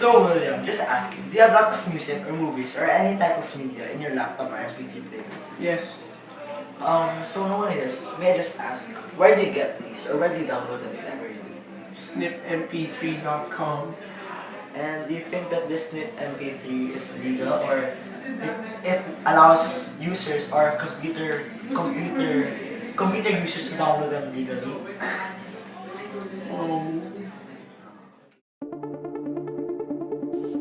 So William, just asking, do you have lots of music or movies or any type of media in your laptop or MP3 player? Yes. So knowing this, may I just ask, where do you get these or where do you download them if ever you do? snipmp3.com. And do you think that this snip MP3 is legal or it allows users or computer users to download them legally?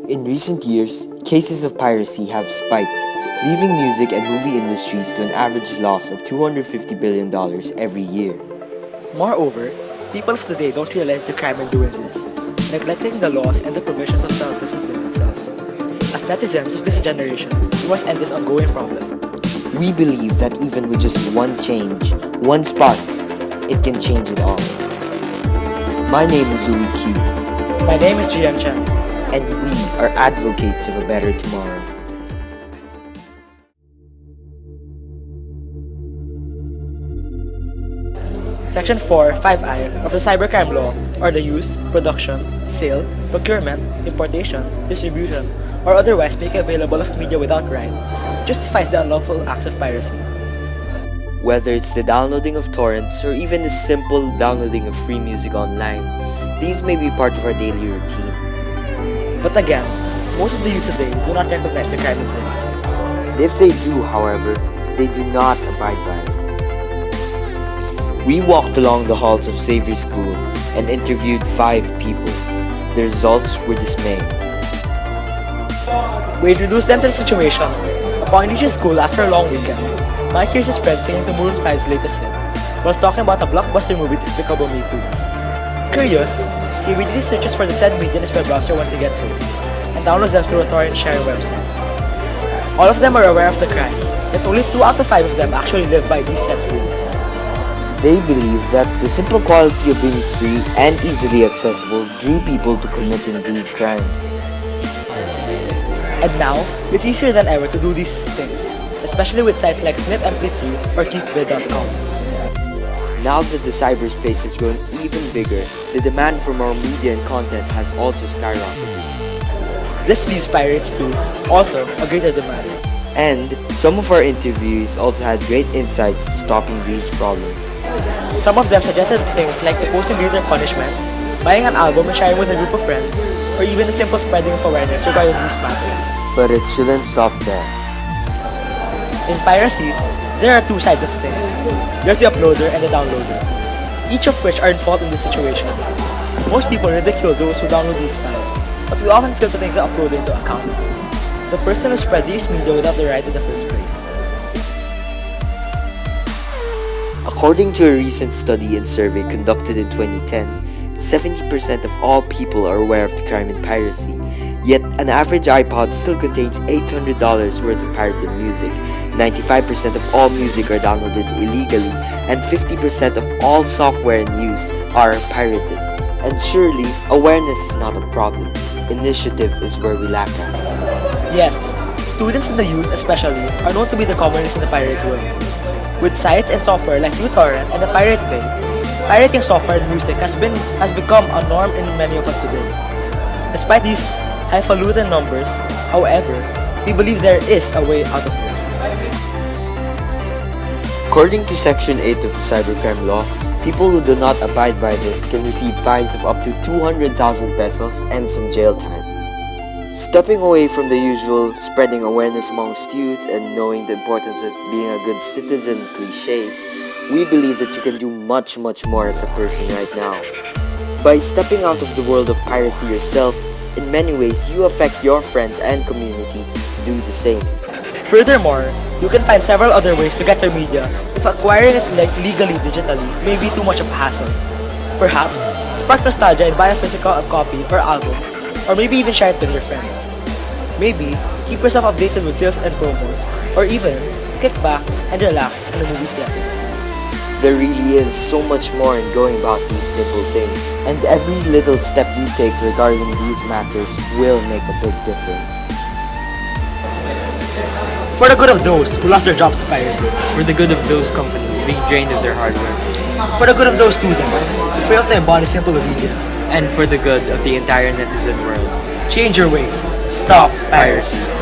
In recent years, cases of piracy have spiked, leaving music and movie industries to an average loss of $250 billion every year. Moreover, people of today don't realize the crime in doing this, neglecting the laws and the provisions of self-discipline itself. As netizens of this generation, we must end this ongoing problem. We believe that even with just one change, one spark, it can change it all. My name is Louis Q, My name is Jian Chan. and we are advocates of a better tomorrow. Section 4, 5I of the Cybercrime Law, or the use, production, sale, procurement, importation, distribution, or otherwise making available of media without right, justifies the unlawful acts of piracy. Whether it's the downloading of torrents or even the simple downloading of free music online, these may be part of our daily routine. But again, most of the youth today do not recognize the crime in this. If they do, however, they do not abide by it. We walked along the halls of Xavier School and interviewed 5 people. The results were dismaying. We introduced them to the situation. Upon reaching school after a long weekend, Mike hears his friend singing to Maroon 5's latest hit, whilst talking about a blockbuster movie Despicable Me 2. Curious, he immediately searches for the said media in his web browser once he gets home, and downloads them through a torrent sharing website. All of them are aware of the crime, yet only 2 out of 5 of them actually live by these set rules. They believe that the simple quality of being free and easily accessible drew people to committing these crimes. And now, it's easier than ever to do these things, especially with sites like SnipMP3 or KeepVid.com. Now that the cyberspace has grown even bigger, the demand for more media and content has also skyrocketed. This leaves pirates to, also, a greater demand. And some of our interviewees also had great insights to stopping these problems. Some of them suggested things like imposing greater punishments, buying an album and sharing with a group of friends, or even the simple spreading of awareness regarding these matters. But it shouldn't stop there. In piracy, there are 2 sides of things. There's the uploader and the downloader, each of which are in fault in this situation. Most people ridicule those who download these files, but we often fail to take the uploader into account, the person who spread these media without the right in the first place. According to a recent study and survey conducted in 2010, 70% of all people are aware of the crime in piracy, yet an average iPod still contains $800 worth of pirated music, 95% of all music are downloaded illegally, and 50% of all software in use are pirated. And surely, awareness is not a problem. Initiative is where we lack at. Yes, students and the youth especially are known to be the commoners in the pirate world. With sites and software like uTorrent and the Pirate Bay, pirating software and music has become a norm in many of us today. Despite these highfalutin numbers, however, we believe there is a way out of this. According to Section 8 of the Cybercrime Law, people who do not abide by this can receive fines of up to 200,000 pesos and some jail time. Stepping away from the usual spreading awareness amongst youth and knowing the importance of being a good citizen cliches, we believe that you can do much more as a person right now. By stepping out of the world of piracy yourself, in many ways you affect your friends and community to do the same. Furthermore, you can find several other ways to get your media if acquiring it legally digitally may be too much of a hassle. Perhaps, spark nostalgia and buy a physical copy or album, or maybe even share it with your friends. Maybe, keep yourself updated with sales and promos, or even, kick back and relax in a movie theater. There really is so much more in going about these simple things, and every little step you take regarding these matters will make a big difference. For the good of those who lost their jobs to piracy, For the good of those companies being drained of their hard work, for the good of those students who failed to embody simple obedience, and for the good of the entire netizen world. Change your ways. Stop piracy.